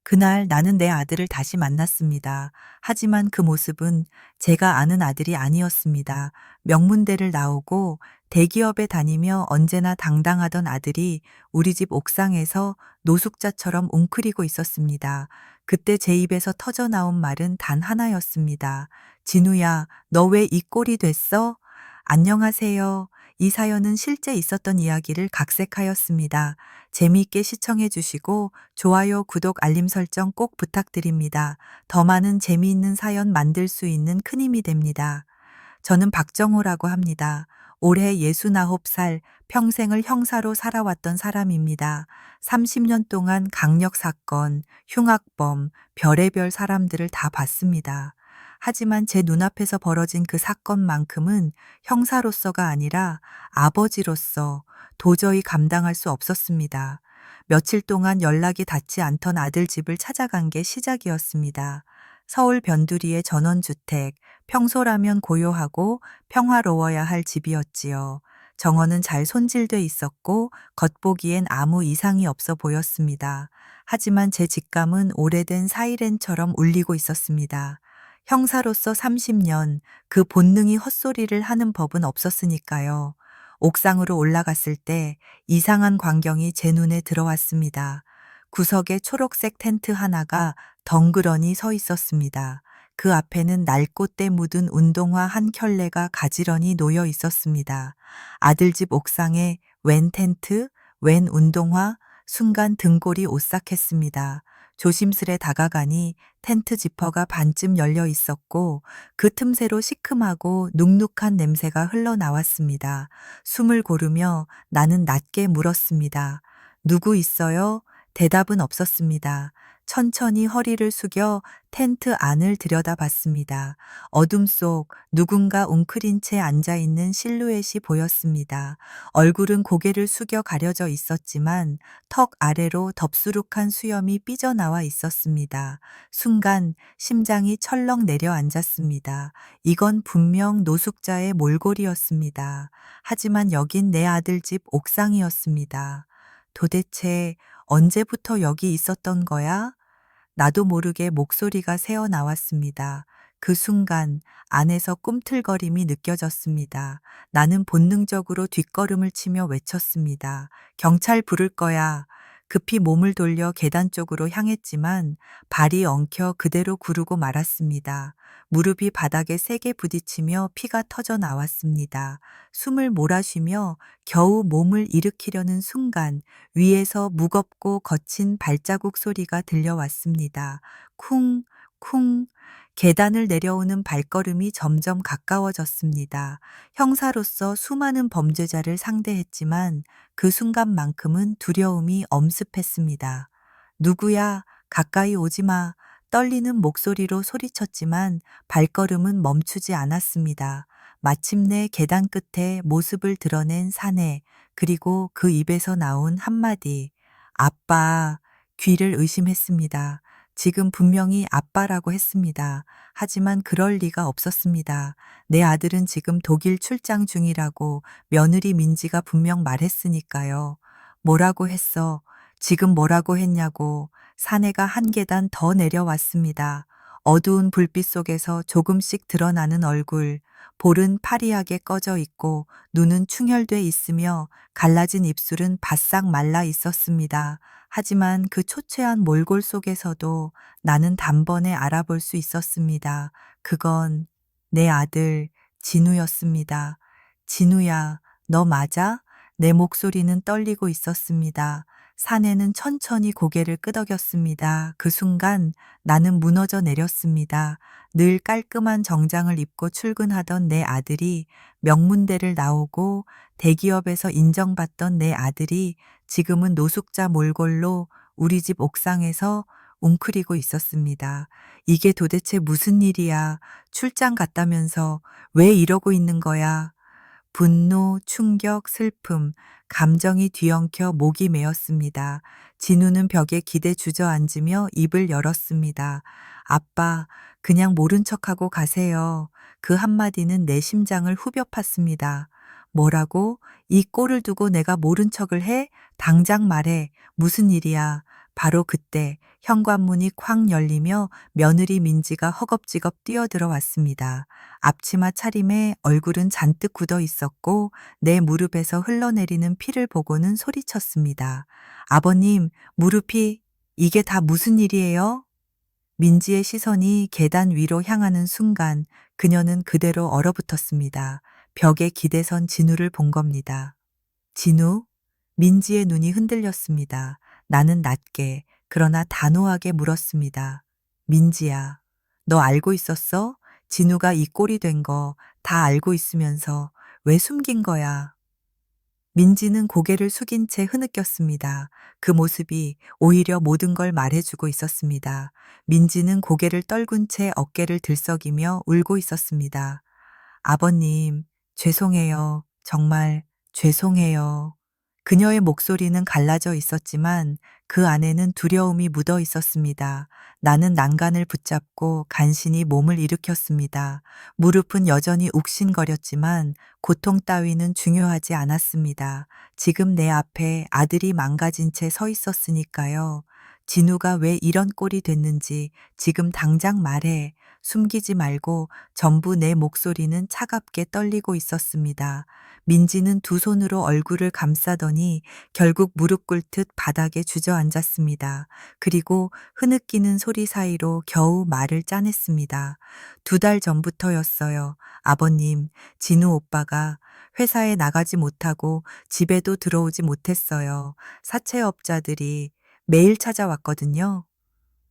그날 나는 내 아들을 다시 만났습니다. 하지만 그 모습은 제가 아는 아들이 아니었습니다. 명문대를 나오고 대기업에 다니며 언제나 당당하던 아들이 우리 집 옥상에서 노숙자처럼 웅크리고 있었습니다. 그때 제 입에서 터져 나온 말은 단 하나였습니다. 진우야, 너 왜 이 꼴이 됐어? 안녕하세요. 이 사연은 실제 있었던 이야기를 각색하였습니다. 재미있게 시청해 주시고 좋아요, 구독, 알림 설정 꼭 부탁드립니다. 더 많은 재미있는 사연 만들 수 있는 큰 힘이 됩니다. 저는 박정호라고 합니다. 올해 69살, 평생을 형사로 살아왔던 사람입니다. 30년 동안 강력 사건, 흉악범, 별의별 사람들을 다 봤습니다. 하지만 제 눈앞에서 벌어진 그 사건만큼은 형사로서가 아니라 아버지로서 도저히 감당할 수 없었습니다. 며칠 동안 연락이 닿지 않던 아들 집을 찾아간 게 시작이었습니다. 서울 변두리의 전원주택, 평소라면 고요하고 평화로워야 할 집이었지요. 정원은 잘 손질돼 있었고 겉보기엔 아무 이상이 없어 보였습니다. 하지만 제 직감은 오래된 사이렌처럼 울리고 있었습니다. 형사로서 30년, 그 본능이 헛소리를 하는 법은 없었으니까요. 옥상으로 올라갔을 때 이상한 광경이 제 눈에 들어왔습니다. 구석에 초록색 텐트 하나가 덩그러니 서 있었습니다. 그 앞에는 날꽃대 묻은 운동화 한 켤레가 가지런히 놓여 있었습니다. 아들 집 옥상에 웬 텐트, 웬 운동화, 순간 등골이 오싹했습니다. 조심스레 다가가니 텐트 지퍼가 반쯤 열려 있었고 그 틈새로 시큼하고 눅눅한 냄새가 흘러나왔습니다. 숨을 고르며 나는 낮게 물었습니다. 누구 있어요? 대답은 없었습니다. 천천히 허리를 숙여 텐트 안을 들여다봤습니다. 어둠 속 누군가 웅크린 채 앉아있는 실루엣이 보였습니다. 얼굴은 고개를 숙여 가려져 있었지만 턱 아래로 덥수룩한 수염이 삐져나와 있었습니다. 순간 심장이 철렁 내려앉았습니다. 이건 분명 노숙자의 몰골이었습니다. 하지만 여긴 내 아들 집 옥상이었습니다. 도대체 언제부터 여기 있었던 거야? 나도 모르게 목소리가 새어 나왔습니다. 그 순간 안에서 꿈틀거림이 느껴졌습니다. 나는 본능적으로 뒷걸음을 치며 외쳤습니다. 경찰 부를 거야. 급히 몸을 돌려 계단 쪽으로 향했지만 발이 엉켜 그대로 구르고 말았습니다. 무릎이 바닥에 세게 부딪히며 피가 터져 나왔습니다. 숨을 몰아쉬며 겨우 몸을 일으키려는 순간 위에서 무겁고 거친 발자국 소리가 들려왔습니다. 쿵, 쿵. 계단을 내려오는 발걸음이 점점 가까워졌습니다. 형사로서 수많은 범죄자를 상대했지만 그 순간만큼은 두려움이 엄습했습니다. 누구야? 가까이 오지 마. 떨리는 목소리로 소리쳤지만 발걸음은 멈추지 않았습니다. 마침내 계단 끝에 모습을 드러낸 사내, 그리고 그 입에서 나온 한마디. 아빠. 귀를 의심했습니다. 지금 분명히 아빠라고 했습니다. 하지만 그럴 리가 없었습니다. 내 아들은 지금 독일 출장 중이라고 며느리 민지가 분명 말했으니까요. 뭐라고 했어? 지금 뭐라고 했냐고. 사내가 한 계단 더 내려왔습니다. 어두운 불빛 속에서 조금씩 드러나는 얼굴, 볼은 파리하게 꺼져 있고 눈은 충혈돼 있으며 갈라진 입술은 바싹 말라 있었습니다. 하지만 그 초췌한 몰골 속에서도 나는 단번에 알아볼 수 있었습니다. 그건 내 아들 진우였습니다. 진우야, 너 맞아? 내 목소리는 떨리고 있었습니다. 사내는 천천히 고개를 끄덕였습니다. 그 순간 나는 무너져 내렸습니다. 늘 깔끔한 정장을 입고 출근하던 내 아들이, 명문대를 나오고 대기업에서 인정받던 내 아들이 지금은 노숙자 몰골로 우리 집 옥상에서 웅크리고 있었습니다. 이게 도대체 무슨 일이야? 출장 갔다면서 왜 이러고 있는 거야? 분노, 충격, 슬픔, 감정이 뒤엉켜 목이 메었습니다. 진우는 벽에 기대 주저앉으며 입을 열었습니다. 아빠, 그냥 모른 척하고 가세요. 그 한마디는 내 심장을 후벼 팠습니다. 뭐라고? 이 꼴을 두고 내가 모른 척을 해? 당장 말해. 무슨 일이야? 바로 그때 현관문이 쾅 열리며 며느리 민지가 허겁지겁 뛰어들어 왔습니다. 앞치마 차림에 얼굴은 잔뜩 굳어 있었고 내 무릎에서 흘러내리는 피를 보고는 소리쳤습니다. 아버님, 무릎이 이게 다 무슨 일이에요? 민지의 시선이 계단 위로 향하는 순간 그녀는 그대로 얼어붙었습니다. 벽에 기대선 진우를 본 겁니다. 진우? 민지의 눈이 흔들렸습니다. 나는 낮게, 그러나 단호하게 물었습니다. 민지야, 너 알고 있었어? 진우가 이 꼴이 된 거 다 알고 있으면서 왜 숨긴 거야? 민지는 고개를 숙인 채 흐느꼈습니다. 그 모습이 오히려 모든 걸 말해주고 있었습니다. 민지는 고개를 떨군 채 어깨를 들썩이며 울고 있었습니다. 아버님, 죄송해요. 정말 죄송해요. 그녀의 목소리는 갈라져 있었지만 그 안에는 두려움이 묻어 있었습니다. 나는 난간을 붙잡고 간신히 몸을 일으켰습니다. 무릎은 여전히 욱신거렸지만 고통 따위는 중요하지 않았습니다. 지금 내 앞에 아들이 망가진 채 서 있었으니까요. 진우가 왜 이런 꼴이 됐는지 지금 당장 말해. 숨기지 말고. 전부 내 목소리는 차갑게 떨리고 있었습니다. 민지는 두 손으로 얼굴을 감싸더니 결국 무릎 꿇듯 바닥에 주저앉았습니다. 그리고 흐느끼는 소리 사이로 겨우 말을 짜냈습니다. 2달 전부터였어요. 아버님, 진우 오빠가 회사에 나가지 못하고 집에도 들어오지 못했어요. 사채업자들이 매일 찾아왔거든요.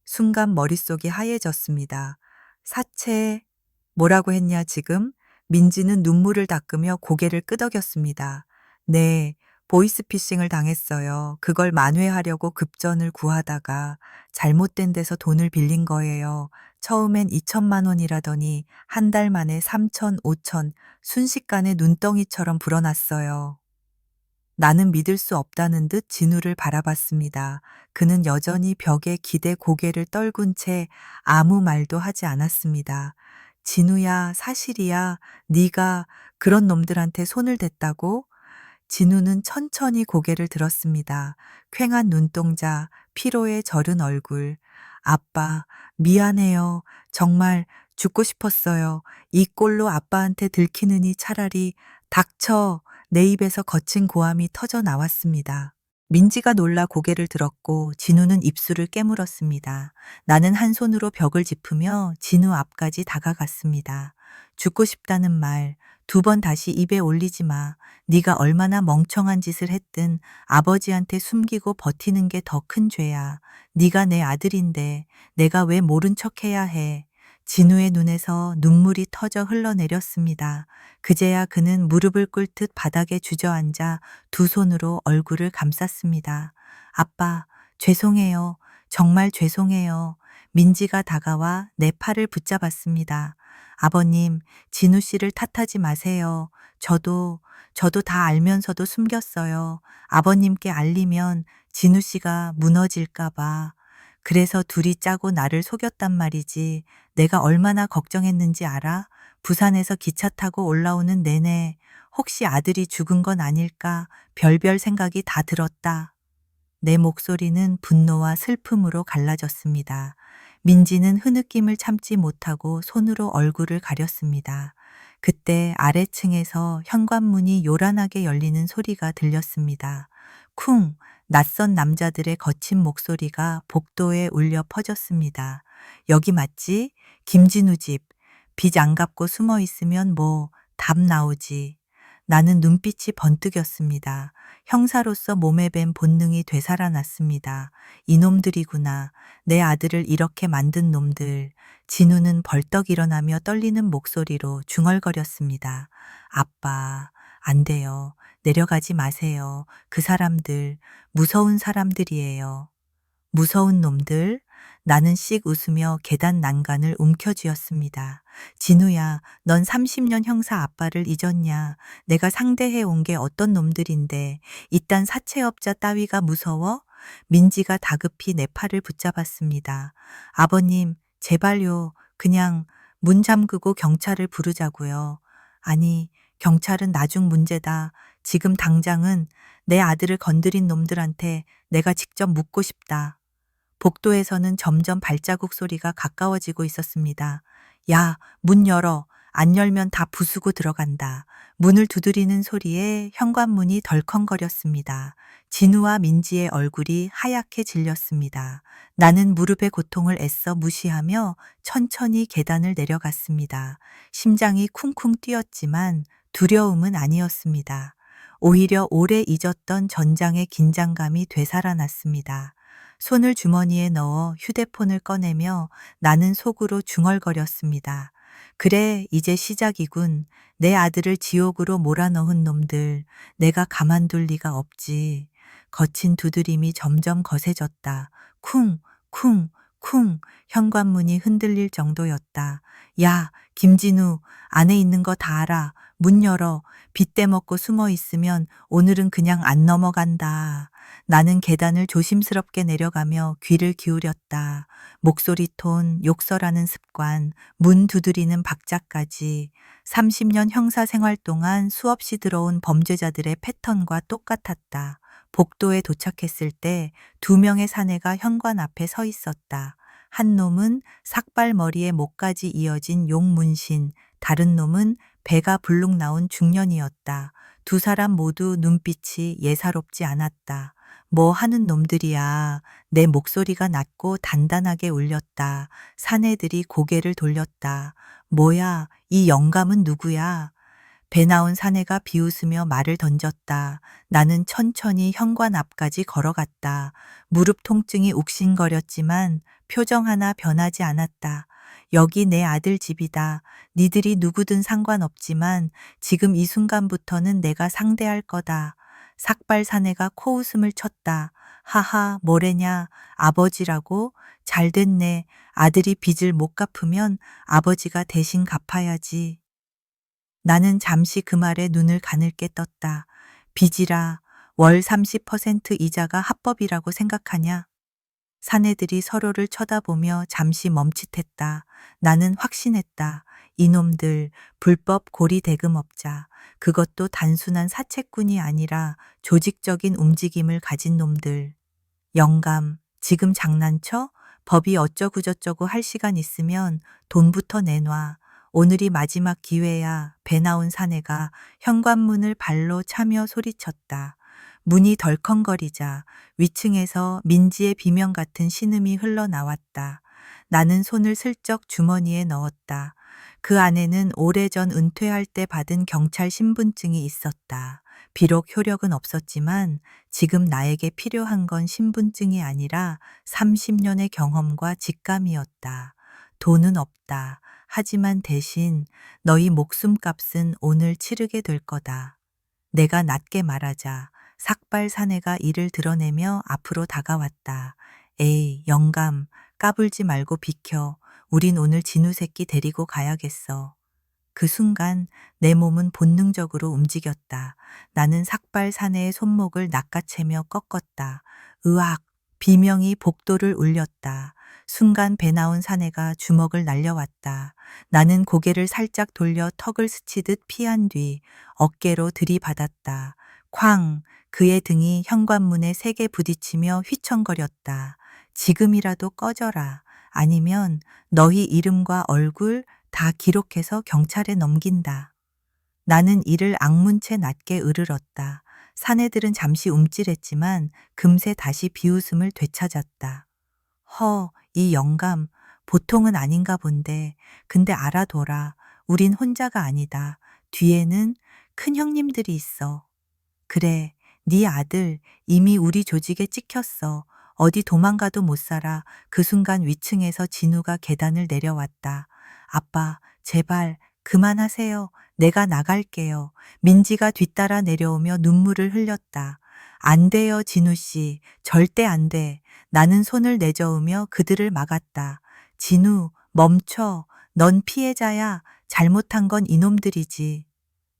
순간 머릿속이 하얘졌습니다. 사채, 뭐라고 했냐 지금? 민지는 눈물을 닦으며 고개를 끄덕였습니다. 네, 보이스피싱을 당했어요. 그걸 만회하려고 급전을 구하다가 잘못된 데서 돈을 빌린 거예요. 처음엔 2천만 원이라더니 한 달 만에 3천, 5천, 순식간에 눈덩이처럼 불어났어요. 나는 믿을 수 없다는 듯 진우를 바라봤습니다. 그는 여전히 벽에 기대 고개를 떨군 채 아무 말도 하지 않았습니다. 진우야, 사실이야. 네가 그런 놈들한테 손을 댔다고? 진우는 천천히 고개를 들었습니다. 퀭한 눈동자, 피로에 절은 얼굴. 아빠, 미안해요. 정말 죽고 싶었어요. 이 꼴로 아빠한테 들키느니 차라리 닥쳐. 내 입에서 거친 고함이 터져 나왔습니다. 민지가 놀라 고개를 들었고 진우는 입술을 깨물었습니다. 나는 한 손으로 벽을 짚으며 진우 앞까지 다가갔습니다. 죽고 싶다는 말 2번 다시 입에 올리지 마. 네가 얼마나 멍청한 짓을 했든 아버지한테 숨기고 버티는 게 더 큰 죄야. 네가 내 아들인데 내가 왜 모른 척해야 해. 진우의 눈에서 눈물이 터져 흘러내렸습니다. 그제야 그는 무릎을 꿇듯 바닥에 주저앉아 두 손으로 얼굴을 감쌌습니다. 아빠, 죄송해요. 정말 죄송해요. 민지가 다가와 내 팔을 붙잡았습니다. 아버님, 진우 씨를 탓하지 마세요. 저도 다 알면서도 숨겼어요. 아버님께 알리면 진우 씨가 무너질까봐. 그래서 둘이 짜고 나를 속였단 말이지. 내가 얼마나 걱정했는지 알아? 부산에서 기차 타고 올라오는 내내 혹시 아들이 죽은 건 아닐까 별별 생각이 다 들었다. 내 목소리는 분노와 슬픔으로 갈라졌습니다. 민지는 흐느낌을 참지 못하고 손으로 얼굴을 가렸습니다. 그때 아래층에서 현관문이 요란하게 열리는 소리가 들렸습니다. 쿵! 낯선 남자들의 거친 목소리가 복도에 울려 퍼졌습니다. 여기 맞지? 김진우 집. 빚 안 갚고 숨어 있으면 뭐 답 나오지. 나는 눈빛이 번뜩였습니다. 형사로서 몸에 밴 본능이 되살아났습니다. 이놈들이구나. 내 아들을 이렇게 만든 놈들. 진우는 벌떡 일어나며 떨리는 목소리로 중얼거렸습니다. 아빠, 안 돼요. 내려가지 마세요. 그 사람들, 무서운 사람들이에요. 무서운 놈들? 나는 씩 웃으며 계단 난간을 움켜쥐었습니다. 진우야, 넌 30년 형사 아빠를 잊었냐? 내가 상대해 온 게 어떤 놈들인데 이딴 사채업자 따위가 무서워? 민지가 다급히 내 팔을 붙잡았습니다. 아버님, 제발요. 그냥 문 잠그고 경찰을 부르자고요. 아니, 경찰은 나중 문제다. 지금 당장은 내 아들을 건드린 놈들한테 내가 직접 묻고 싶다. 복도에서는 점점 발자국 소리가 가까워지고 있었습니다. 야, 문 열어. 안 열면 다 부수고 들어간다. 문을 두드리는 소리에 현관문이 덜컹거렸습니다. 진우와 민지의 얼굴이 하얗게 질렸습니다. 나는 무릎의 고통을 애써 무시하며 천천히 계단을 내려갔습니다. 심장이 쿵쿵 뛰었지만 두려움은 아니었습니다. 오히려 오래 잊었던 전장의 긴장감이 되살아났습니다. 손을 주머니에 넣어 휴대폰을 꺼내며 나는 속으로 중얼거렸습니다. 그래, 이제 시작이군. 내 아들을 지옥으로 몰아넣은 놈들. 내가 가만둘 리가 없지. 거친 두드림이 점점 거세졌다. 쿵, 쿵, 쿵. 현관문이 흔들릴 정도였다. 야, 김진우, 안에 있는 거 다 알아. 문 열어. 빗대 먹고 숨어 있으면 오늘은 그냥 안 넘어간다. 나는 계단을 조심스럽게 내려가며 귀를 기울였다. 목소리 톤, 욕설하는 습관, 문 두드리는 박자까지 30년 형사 생활 동안 수없이 들어온 범죄자들의 패턴과 똑같았다. 복도에 도착했을 때 2명의 사내가 현관 앞에 서 있었다. 한 놈은 삭발머리에 목까지 이어진 용문신, 다른 놈은 배가 불룩 나온 중년이었다. 두 사람 모두 눈빛이 예사롭지 않았다. 뭐 하는 놈들이야. 내 목소리가 낮고 단단하게 울렸다. 사내들이 고개를 돌렸다. 뭐야, 이 영감은 누구야? 배 나온 사내가 비웃으며 말을 던졌다. 나는 천천히 현관 앞까지 걸어갔다. 무릎 통증이 욱신거렸지만 표정 하나 변하지 않았다. 여기 내 아들 집이다. 니들이 누구든 상관없지만 지금 이 순간부터는 내가 상대할 거다. 삭발 사내가 코웃음을 쳤다. 하하, 뭐래냐. 아버지라고? 잘 됐네. 아들이 빚을 못 갚으면 아버지가 대신 갚아야지. 나는 잠시 그 말에 눈을 가늘게 떴다. 빚이라 월 30% 이자가 합법이라고 생각하냐? 사내들이 서로를 쳐다보며 잠시 멈칫했다. 나는 확신했다. 이놈들 불법 고리 대금업자. 그것도 단순한 사채꾼이 아니라 조직적인 움직임을 가진 놈들. 영감, 지금 장난쳐? 법이 어쩌고저쩌고 할 시간 있으면 돈부터 내놔. 오늘이 마지막 기회야. 배 나온 사내가 현관문을 발로 차며 소리쳤다. 문이 덜컹거리자 위층에서 민지의 비명 같은 신음이 흘러나왔다. 나는 손을 슬쩍 주머니에 넣었다. 그 안에는 오래전 은퇴할 때 받은 경찰 신분증이 있었다. 비록 효력은 없었지만 지금 나에게 필요한 건 신분증이 아니라 30년의 경험과 직감이었다. 돈은 없다. 하지만 대신 너희 목숨값은 오늘 치르게 될 거다. 내가 낮게 말하자 삭발 사내가 이를 드러내며 앞으로 다가왔다. 에이, 영감, 까불지 말고 비켜. 우린 오늘 진우 새끼 데리고 가야겠어. 그 순간 내 몸은 본능적으로 움직였다. 나는 삭발 사내의 손목을 낚아채며 꺾었다. 으악! 비명이 복도를 울렸다. 순간 배 나온 사내가 주먹을 날려왔다. 나는 고개를 살짝 돌려 턱을 스치듯 피한 뒤 어깨로 들이받았다. 쾅! 그의 등이 현관문에 세게 부딪히며 휘청거렸다. 지금이라도 꺼져라. 아니면 너희 이름과 얼굴 다 기록해서 경찰에 넘긴다. 나는 이를 악문채 낮게 으르렀다. 사내들은 잠시 움찔했지만 금세 다시 비웃음을 되찾았다. 이 영감, 보통은 아닌가 본데. 근데 알아둬라. 우린 혼자가 아니다. 뒤에는 큰 형님들이 있어. 그래, 네 아들 이미 우리 조직에 찍혔어. 어디 도망가도 못 살아. 그 순간 위층에서 진우가 계단을 내려왔다. 아빠, 제발 그만하세요. 내가 나갈게요. 민지가 뒤따라 내려오며 눈물을 흘렸다. 안 돼요, 진우 씨. 절대 안 돼. 나는 손을 내저으며 그들을 막았다. 진우, 멈춰. 넌 피해자야. 잘못한 건 이놈들이지.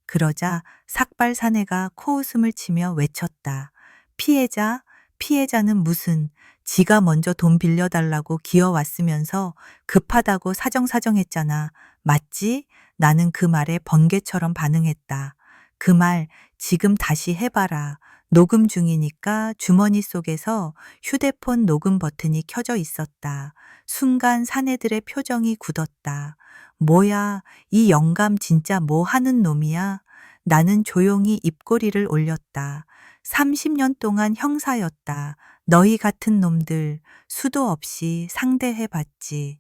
그러자 삭발 사내가 코웃음을 치며 외쳤다. 피해자? 피해자는 무슨, 지가 먼저 돈 빌려달라고 기어왔으면서 급하다고 사정사정했잖아. 맞지? 나는 그 말에 번개처럼 반응했다. 그 말 지금 다시 해봐라. 녹음 중이니까 주머니 속에서 휴대폰 녹음 버튼이 켜져 있었다. 순간 사내들의 표정이 굳었다. 뭐야, 이 영감 진짜 뭐 하는 놈이야? 나는 조용히 입꼬리를 올렸다. 30년 동안 형사였다. 너희 같은 놈들 수도 없이 상대해 봤지.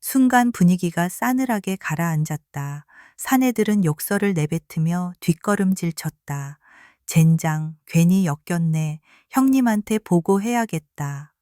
순간 분위기가 싸늘하게 가라앉았다. 사내들은 욕설을 내뱉으며 뒷걸음질 쳤다. 젠장, 괜히 엮였네. 형님한테 보고해야겠다.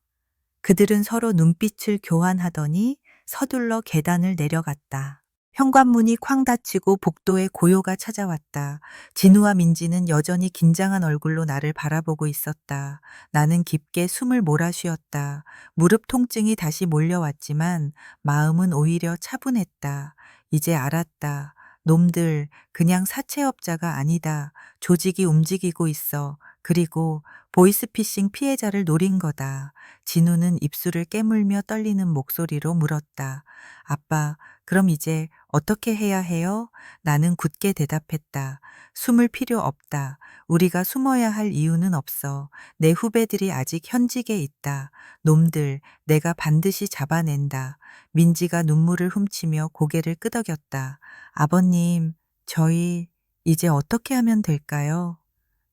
그들은 서로 눈빛을 교환하더니 서둘러 계단을 내려갔다. 현관문이 쾅 닫히고 복도에 고요가 찾아왔다. 진우와 민지는 여전히 긴장한 얼굴로 나를 바라보고 있었다. 나는 깊게 숨을 몰아쉬었다. 무릎 통증이 다시 몰려왔지만 마음은 오히려 차분했다. 이제 알았다. 놈들 그냥 사채업자가 아니다. 조직이 움직이고 있어. 그리고 보이스피싱 피해자를 노린 거다. 진우는 입술을 깨물며 떨리는 목소리로 물었다. 아빠, 그럼 이제 어떻게 해야 해요? 나는 굳게 대답했다. 숨을 필요 없다. 우리가 숨어야 할 이유는 없어. 내 후배들이 아직 현직에 있다. 놈들, 내가 반드시 잡아낸다. 민지가 눈물을 훔치며 고개를 끄덕였다. 아버님, 저희 이제 어떻게 하면 될까요?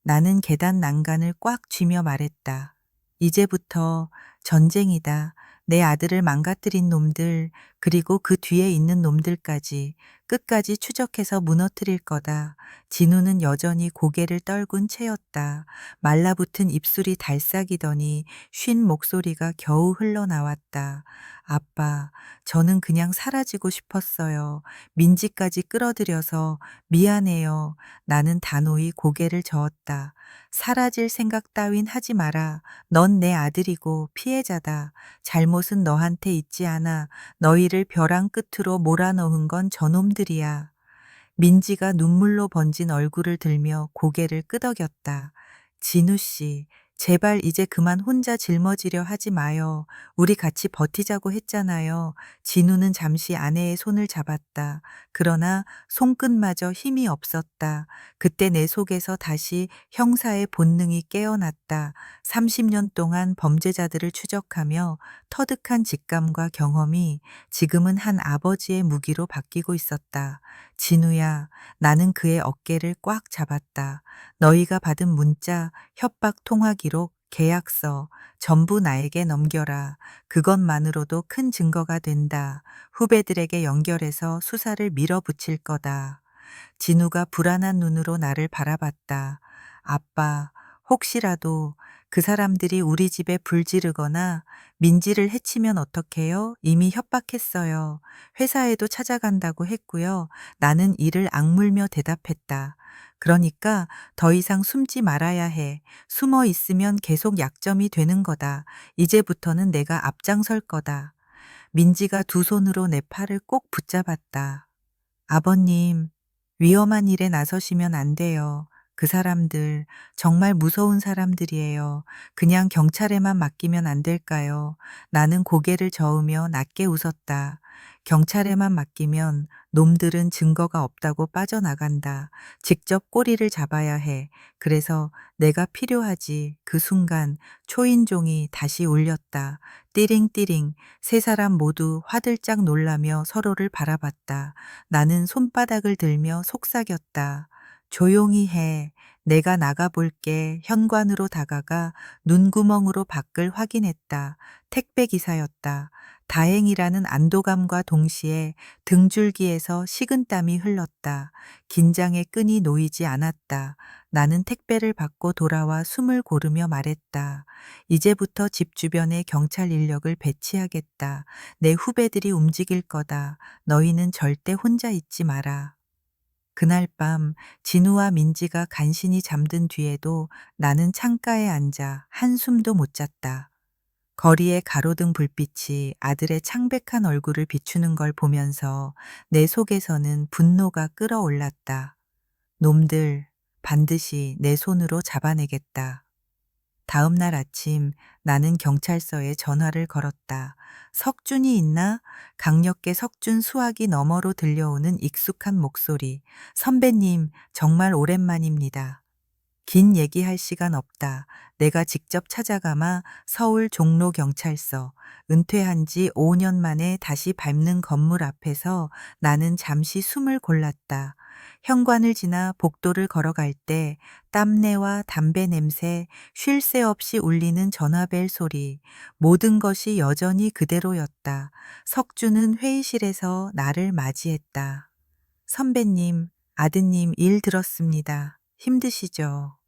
나는 계단 난간을 꽉 쥐며 말했다. 이제부터 전쟁이다. 내 아들을 망가뜨린 놈들, 그리고 그 뒤에 있는 놈들까지 끝까지 추적해서 무너뜨릴 거다. 진우는 여전히 고개를 떨군 채였다. 말라붙은 입술이 달싹이더니 쉰 목소리가 겨우 흘러나왔다. 아빠, 저는 그냥 사라지고 싶었어요. 민지까지 끌어들여서 미안해요. 나는 단호히 고개를 저었다. 사라질 생각 따윈 하지 마라. 넌 내 아들이고 피해자다. 잘못은 너한테 있지 않아. 너희를 벼랑 끝으로 몰아넣은 건 저놈들이야. 민지가 눈물로 번진 얼굴을 들며 고개를 끄덕였다. 진우 씨, 제발 이제 그만 혼자 짊어지려 하지 마요. 우리 같이 버티자고 했잖아요. 진우는 잠시 아내의 손을 잡았다. 그러나 손끝마저 힘이 없었다. 그때 내 속에서 다시 형사의 본능이 깨어났다. 30년 동안 범죄자들을 추적하며 터득한 직감과 경험이 지금은 한 아버지의 무기로 바뀌고 있었다. 진우야, 나는 그의 어깨를 꽉 잡았다. 너희가 받은 문자, 협박 통화 기록, 계약서 전부 나에게 넘겨라. 그것만으로도 큰 증거가 된다. 후배들에게 연결해서 수사를 밀어붙일 거다. 진우가 불안한 눈으로 나를 바라봤다. 아빠, 혹시라도 그 사람들이 우리 집에 불 지르거나 민지를 해치면 어떡해요? 이미 협박했어요. 회사에도 찾아간다고 했고요. 나는 이를 악물며 대답했다. 그러니까 더 이상 숨지 말아야 해. 숨어 있으면 계속 약점이 되는 거다. 이제부터는 내가 앞장설 거다. 민지가 두 손으로 내 팔을 꼭 붙잡았다. 아버님, 위험한 일에 나서시면 안 돼요. 그 사람들 정말 무서운 사람들이에요. 그냥 경찰에만 맡기면 안 될까요? 나는 고개를 저으며 낮게 웃었다. 경찰에만 맡기면 놈들은 증거가 없다고 빠져나간다. 직접 꼬리를 잡아야 해. 그래서 내가 필요하지. 그 순간 초인종이 다시 울렸다. 띠링띠링. 세 사람 모두 화들짝 놀라며 서로를 바라봤다. 나는 손바닥을 들며 속삭였다. 조용히 해. 내가 나가볼게. 현관으로 다가가 눈구멍으로 밖을 확인했다. 택배 기사였다. 다행이라는 안도감과 동시에 등줄기에서 식은땀이 흘렀다. 긴장의 끈이 놓이지 않았다. 나는 택배를 받고 돌아와 숨을 고르며 말했다. 이제부터 집 주변에 경찰 인력을 배치하겠다. 내 후배들이 움직일 거다. 너희는 절대 혼자 있지 마라. 그날 밤 진우와 민지가 간신히 잠든 뒤에도 나는 창가에 앉아 한숨도 못 잤다. 거리의 가로등 불빛이 아들의 창백한 얼굴을 비추는 걸 보면서 내 속에서는 분노가 끓어올랐다. 놈들 반드시 내 손으로 잡아내겠다. 다음 날 아침 나는 경찰서에 전화를 걸었다. 석준이 있나? 강력계 석준 수화기 너머로 들려오는 익숙한 목소리. 선배님, 정말 오랜만입니다. 긴 얘기할 시간 없다. 내가 직접 찾아가마 서울 종로경찰서, 은퇴한 지 5년 만에 다시 밟는 건물 앞에서 나는 잠시 숨을 골랐다. 현관을 지나 복도를 걸어갈 때 땀내와 담배 냄새, 쉴 새 없이 울리는 전화벨 소리, 모든 것이 여전히 그대로였다. 석주는 회의실에서 나를 맞이했다. 선배님, 아드님 일 들었습니다. 힘드시죠?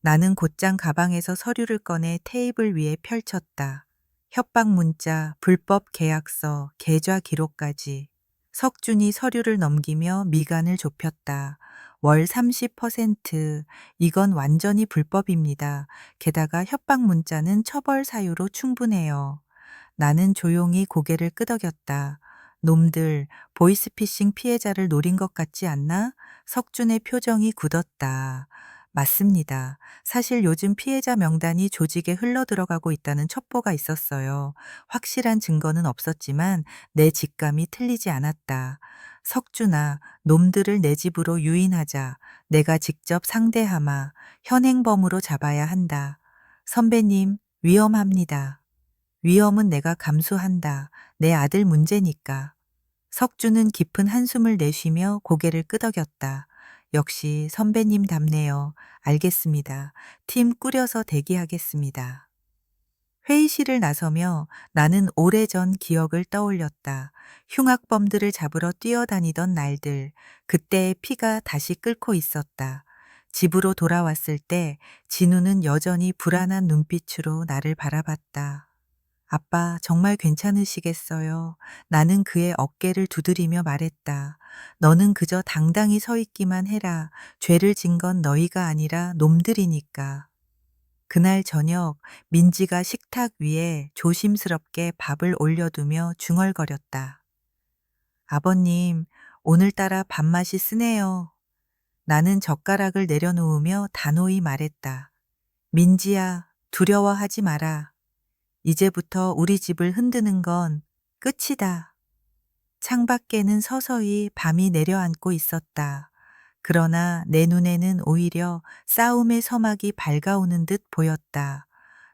나는 곧장 가방에서 서류를 꺼내 테이블 위에 펼쳤다. 협박 문자, 불법 계약서, 계좌 기록까지. 석준이 서류를 넘기며 미간을 좁혔다. 월 30%, 이건 완전히 불법입니다. 게다가 협박 문자는 처벌 사유로 충분해요. 나는 조용히 고개를 끄덕였다. 놈들, 보이스피싱 피해자를 노린 것 같지 않나? 석준의 표정이 굳었다. 맞습니다. 사실 요즘 피해자 명단이 조직에 흘러들어가고 있다는 첩보가 있었어요. 확실한 증거는 없었지만 내 직감이 틀리지 않았다. 석준아, 놈들을 내 집으로 유인하자. 내가 직접 상대하마. 현행범으로 잡아야 한다. 선배님, 위험합니다. 위험은 내가 감수한다. 내 아들 문제니까. 석주는 깊은 한숨을 내쉬며 고개를 끄덕였다. 역시 선배님답네요. 알겠습니다. 팀 꾸려서 대기하겠습니다. 회의실을 나서며 나는 오래전 기억을 떠올렸다. 흉악범들을 잡으러 뛰어다니던 날들, 그때의 피가 다시 끓고 있었다. 집으로 돌아왔을 때 진우는 여전히 불안한 눈빛으로 나를 바라봤다. 아빠, 정말 괜찮으시겠어요? 나는 그의 어깨를 두드리며 말했다. 너는 그저 당당히 서 있기만 해라. 죄를 진 건 너희가 아니라 놈들이니까. 그날 저녁, 민지가 식탁 위에 조심스럽게 밥을 올려두며 중얼거렸다. 아버님, 오늘따라 밥맛이 쓰네요. 나는 젓가락을 내려놓으며 단호히 말했다. 민지야, 두려워하지 마라. 이제부터 우리 집을 흔드는 건 끝이다. 창밖에는 서서히 밤이 내려앉고 있었다. 그러나 내 눈에는 오히려 싸움의 서막이 밝아오는 듯 보였다.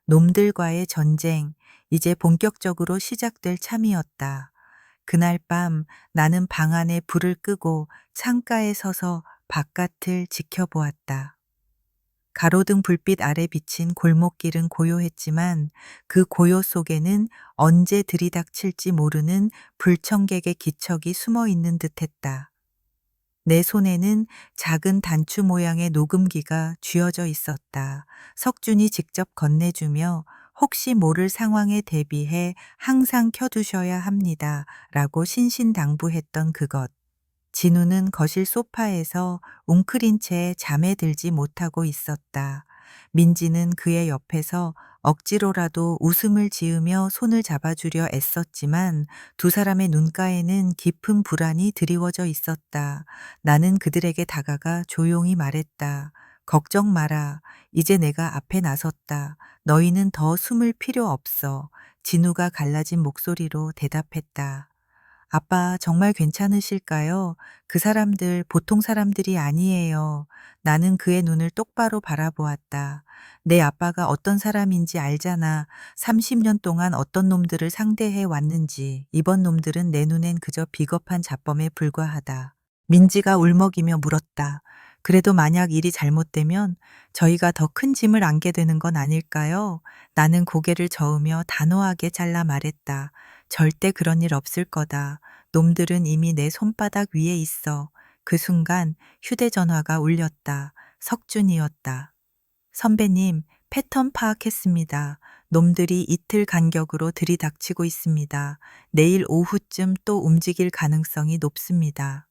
놈들과의 전쟁, 이제 본격적으로 시작될 참이었다. 그날 밤 나는 방 안에 불을 끄고 창가에 서서 바깥을 지켜보았다. 가로등 불빛 아래 비친 골목길은 고요했지만 그 고요 속에는 언제 들이닥칠지 모르는 불청객의 기척이 숨어 있는 듯했다. 내 손에는 작은 단추 모양의 녹음기가 쥐어져 있었다. 석준이 직접 건네주며 혹시 모를 상황에 대비해 항상 켜두셔야 합니다. 라고 신신당부했던 그것. 진우는 거실 소파에서 웅크린 채 잠에 들지 못하고 있었다. 민지는 그의 옆에서 억지로라도 웃음을 지으며 손을 잡아주려 애썼지만 두 사람의 눈가에는 깊은 불안이 드리워져 있었다. 나는 그들에게 다가가 조용히 말했다. 걱정 마라. 이제 내가 앞에 나섰다. 너희는 더 숨을 필요 없어. 진우가 갈라진 목소리로 대답했다. 아빠 정말 괜찮으실까요? 그 사람들 보통 사람들이 아니에요. 나는 그의 눈을 똑바로 바라보았다. 내 아빠가 어떤 사람인지 알잖아. 30년 동안 어떤 놈들을 상대해 왔는지. 이번 놈들은 내 눈엔 그저 비겁한 잡범에 불과하다. 민지가 울먹이며 물었다. 그래도 만약 일이 잘못되면 저희가 더 큰 짐을 안게 되는 건 아닐까요? 나는 고개를 저으며 단호하게 잘라 말했다. 절대 그런 일 없을 거다. 놈들은 이미 내 손바닥 위에 있어. 그 순간 휴대전화가 울렸다. 석준이었다. 선배님, 패턴 파악했습니다. 놈들이 이틀 간격으로 들이닥치고 있습니다. 내일 오후쯤 또 움직일 가능성이 높습니다.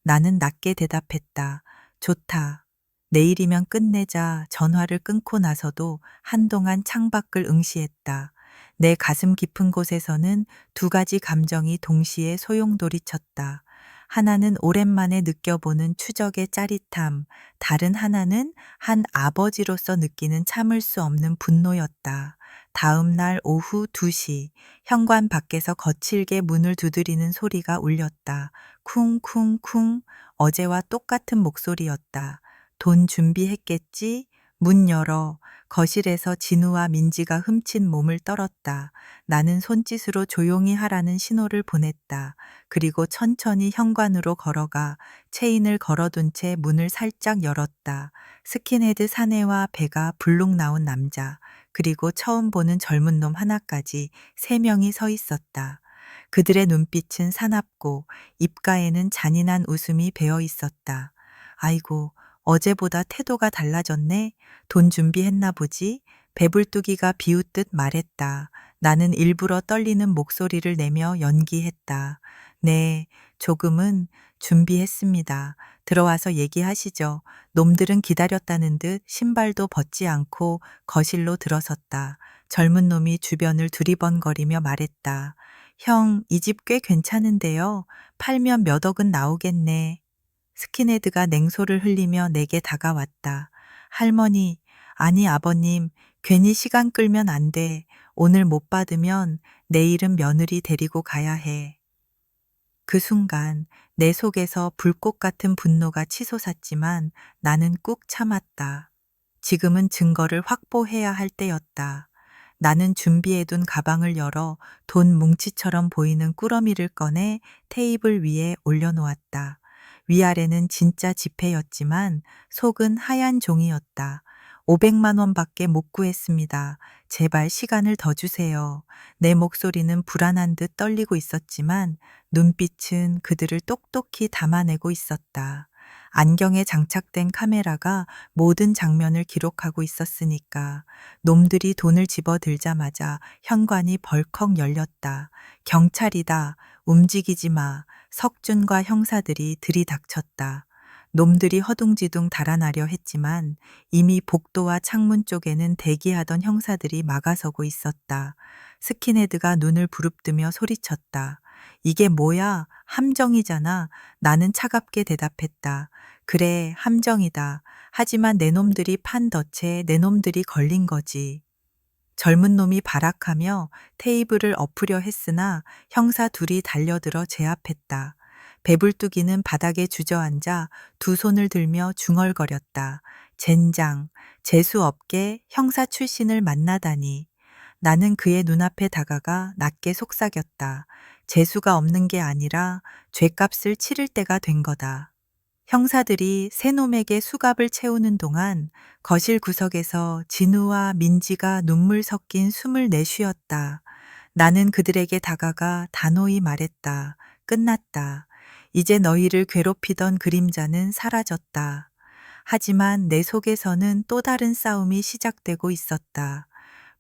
나는 낮게 대답했다. 좋다. 내일이면 끝내자. 전화를 끊고 나서도 한동안 창밖을 응시했다. 내 가슴 깊은 곳에서는 두 가지 감정이 동시에 소용돌이쳤다. 하나는 오랜만에 느껴보는 추적의 짜릿함, 다른 하나는 한 아버지로서 느끼는 참을 수 없는 분노였다. 다음 날 오후 2시, 현관 밖에서 거칠게 문을 두드리는 소리가 울렸다. 쿵쿵쿵, 어제와 똑같은 목소리였다. 돈 준비했겠지? 문 열어. 거실에서 진우와 민지가 훔친 몸을 떨었다. 나는 손짓으로 조용히 하라는 신호를 보냈다. 그리고 천천히 현관으로 걸어가 체인을 걸어둔 채 문을 살짝 열었다. 스킨헤드 사내와 배가 불룩 나온 남자, 그리고 처음 보는 젊은 놈 하나까지 3명이 서 있었다. 그들의 눈빛은 사납고 입가에는 잔인한 웃음이 배어 있었다. 아이고, 어제보다 태도가 달라졌네. 돈 준비했나 보지? 배불뚝이가 비웃듯 말했다. 나는 일부러 떨리는 목소리를 내며 연기했다. 네, 조금은 준비했습니다. 들어와서 얘기하시죠. 놈들은 기다렸다는 듯 신발도 벗지 않고 거실로 들어섰다. 젊은 놈이 주변을 두리번거리며 말했다. 형, 이 집 꽤 괜찮은데요. 팔면 몇 억은 나오겠네. 스킨헤드가 냉소를 흘리며 내게 다가왔다. 할머니, 아니 아버님, 괜히 시간 끌면 안 돼. 오늘 못 받으면 내일은 며느리 데리고 가야 해. 그 순간 내 속에서 불꽃 같은 분노가 치솟았지만 나는 꾹 참았다. 지금은 증거를 확보해야 할 때였다. 나는 준비해둔 가방을 열어 돈 뭉치처럼 보이는 꾸러미를 꺼내 테이블 위에 올려놓았다. 위아래는 진짜 지폐였지만 속은 하얀 종이였다. 500만 원밖에 못 구했습니다. 제발 시간을 더 주세요. 내 목소리는 불안한 듯 떨리고 있었지만 눈빛은 그들을 똑똑히 담아내고 있었다. 안경에 장착된 카메라가 모든 장면을 기록하고 있었으니까. 놈들이 돈을 집어들자마자 현관이 벌컥 열렸다. 경찰이다. 움직이지 마. 석준과 형사들이 들이닥쳤다. 놈들이 허둥지둥 달아나려 했지만 이미 복도와 창문 쪽에는 대기하던 형사들이 막아서고 있었다. 스킨헤드가 눈을 부릅뜨며 소리쳤다. 이게 뭐야? 함정이잖아. 나는 차갑게 대답했다. 그래, 함정이다. 하지만 내 놈들이 판 덫에 내 놈들이 걸린 거지. 젊은 놈이 발악하며 테이블을 엎으려 했으나 형사 둘이 달려들어 제압했다. 배불뚝이는 바닥에 주저앉아 두 손을 들며 중얼거렸다. 젠장, 재수 없게 형사 출신을 만나다니. 나는 그의 눈앞에 다가가 낮게 속삭였다. 재수가 없는 게 아니라 죗값을 치를 때가 된 거다. 형사들이 새 놈에게 수갑을 채우는 동안 거실 구석에서 진우와 민지가 눈물 섞인 숨을 내쉬었다. 나는 그들에게 다가가 단호히 말했다. 끝났다. 이제 너희를 괴롭히던 그림자는 사라졌다. 하지만 내 속에서는 또 다른 싸움이 시작되고 있었다.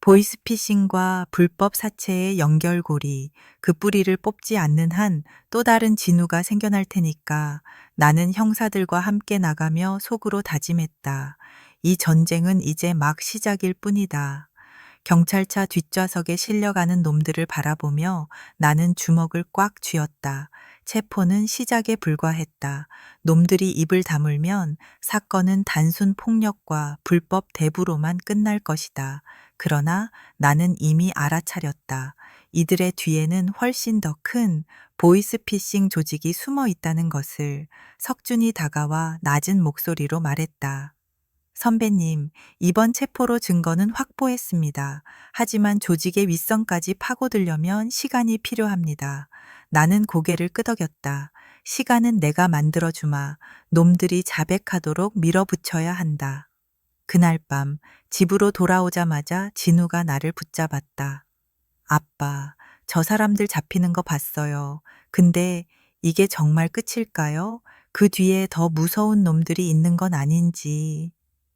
보이스피싱과 불법 사채의 연결고리, 그 뿌리를 뽑지 않는 한 또 다른 진우가 생겨날 테니까 나는 형사들과 함께 나가며 속으로 다짐했다. 이 전쟁은 이제 막 시작일 뿐이다. 경찰차 뒷좌석에 실려가는 놈들을 바라보며 나는 주먹을 꽉 쥐었다. 체포는 시작에 불과했다. 놈들이 입을 다물면 사건은 단순 폭력과 불법 대부로만 끝날 것이다. 그러나 나는 이미 알아차렸다. 이들의 뒤에는 훨씬 더 큰 보이스피싱 조직이 숨어 있다는 것을. 석준이 다가와 낮은 목소리로 말했다. 선배님, 이번 체포로 증거는 확보했습니다. 하지만 조직의 윗선까지 파고들려면 시간이 필요합니다. 나는 고개를 끄덕였다. 시간은 내가 만들어주마. 놈들이 자백하도록 밀어붙여야 한다. 그날 밤 집으로 돌아오자마자 진우가 나를 붙잡았다. 아빠, 저 사람들 잡히는 거 봤어요. 근데 이게 정말 끝일까요? 그 뒤에 더 무서운 놈들이 있는 건 아닌지.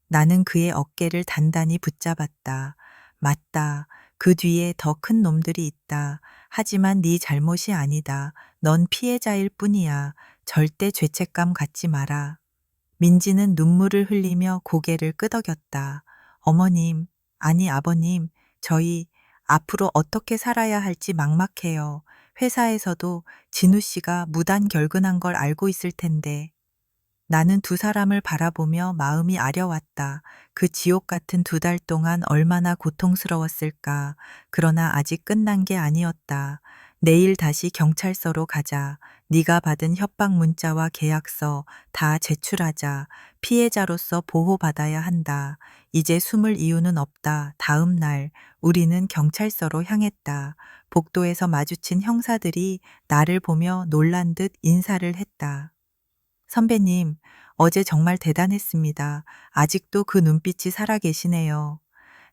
나는 그의 어깨를 단단히 붙잡았다. 맞다. 그 뒤에 더 큰 놈들이 있다. 하지만 네 잘못이 아니다. 넌 피해자일 뿐이야. 절대 죄책감 갖지 마라. 민지는 눈물을 흘리며 고개를 끄덕였다. 어머님, 아니 아버님, 저희 앞으로 어떻게 살아야 할지 막막해요. 회사에서도 진우 씨가 무단 결근한 걸 알고 있을 텐데. 나는 두 사람을 바라보며 마음이 아려왔다. 그 지옥 같은 2달 동안 얼마나 고통스러웠을까. 그러나 아직 끝난 게 아니었다. 내일 다시 경찰서로 가자. 네가 받은 협박 문자와 계약서 다 제출하자. 피해자로서 보호받아야 한다. 이제 숨을 이유는 없다. 다음 날 우리는 경찰서로 향했다. 복도에서 마주친 형사들이 나를 보며 놀란 듯 인사를 했다. 선배님, 어제 정말 대단했습니다. 아직도 그 눈빛이 살아계시네요.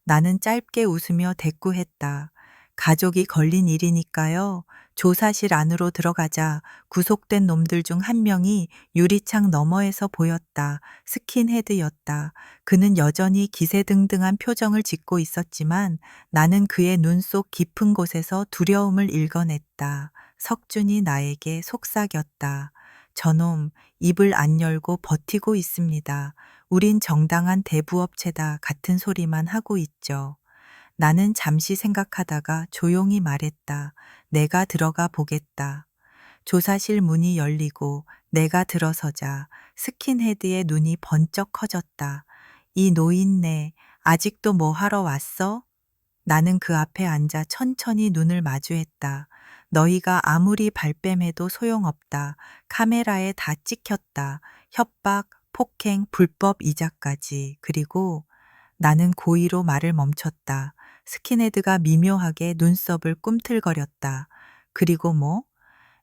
나는 짧게 웃으며 대꾸했다. 가족이 걸린 일이니까요. 조사실 안으로 들어가자 구속된 놈들 중 한 명이 유리창 너머에서 보였다. 스킨헤드였다. 그는 여전히 기세등등한 표정을 짓고 있었지만 나는 그의 눈 속 깊은 곳에서 두려움을 읽어냈다. 석준이 나에게 속삭였다. 저놈, 입을 안 열고 버티고 있습니다. 우린 정당한 대부업체다 같은 소리만 하고 있죠. 나는 잠시 생각하다가 조용히 말했다. 내가 들어가 보겠다. 조사실 문이 열리고 내가 들어서자 스킨헤드의 눈이 번쩍 커졌다. 이 노인네, 아직도 뭐 하러 왔어? 나는 그 앞에 앉아 천천히 눈을 마주했다. 너희가 아무리 발뺌해도 소용없다. 카메라에 다 찍혔다. 협박, 폭행, 불법 이자까지. 그리고 나는 고의로 말을 멈췄다. 스킨헤드가 미묘하게 눈썹을 꿈틀거렸다. 그리고 뭐?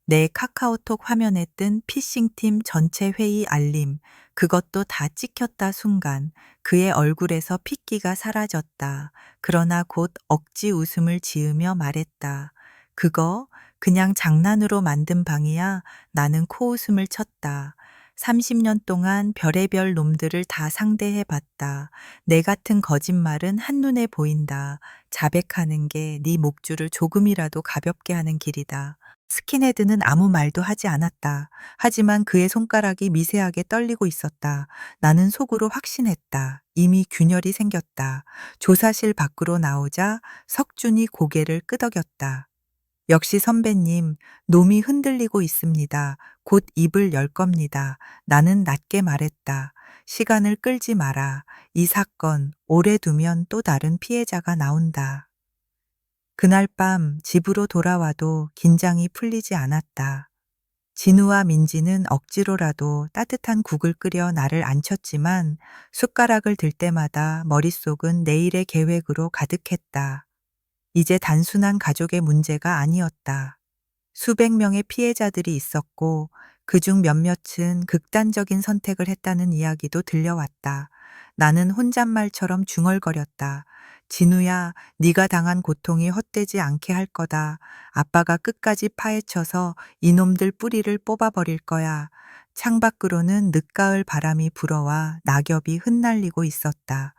내 카카오톡 화면에 뜬 피싱팀 전체 회의 알림, 그것도 다 찍혔다 순간 그의 얼굴에서 핏기가 사라졌다. 그러나 곧 억지 웃음을 지으며 말했다. 그거 그냥 장난으로 만든 방이야. 나는 코웃음을 쳤다. 30년 동안 별의별 놈들을 다 상대해 봤다. 내 같은 거짓말은 한눈에 보인다. 자백하는 게 네 목줄을 조금이라도 가볍게 하는 길이다. 스킨헤드는 아무 말도 하지 않았다. 하지만 그의 손가락이 미세하게 떨리고 있었다. 나는 속으로 확신했다. 이미 균열이 생겼다. 조사실 밖으로 나오자 석준이 고개를 끄덕였다. 역시 선배님, 놈이 흔들리고 있습니다. 곧 입을 열 겁니다. 나는 낮게 말했다. 시간을 끌지 마라. 이 사건 오래 두면 또 다른 피해자가 나온다. 그날 밤 집으로 돌아와도 긴장이 풀리지 않았다. 진우와 민지는 억지로라도 따뜻한 국을 끓여 나를 앉혔지만 숟가락을 들 때마다 머릿속은 내일의 계획으로 가득했다. 이제 단순한 가족의 문제가 아니었다. 수백 명의 피해자들이 있었고 그중 몇몇은 극단적인 선택을 했다는 이야기도 들려왔다. 나는 혼잣말처럼 중얼거렸다. 진우야, 네가 당한 고통이 헛되지 않게 할 거다. 아빠가 끝까지 파헤쳐서 이놈들 뿌리를 뽑아버릴 거야. 창밖으로는 늦가을 바람이 불어와 낙엽이 흩날리고 있었다.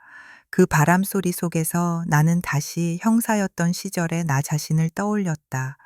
그 바람 소리 속에서 나는 다시 형사였던 시절의 나 자신을 떠올렸다.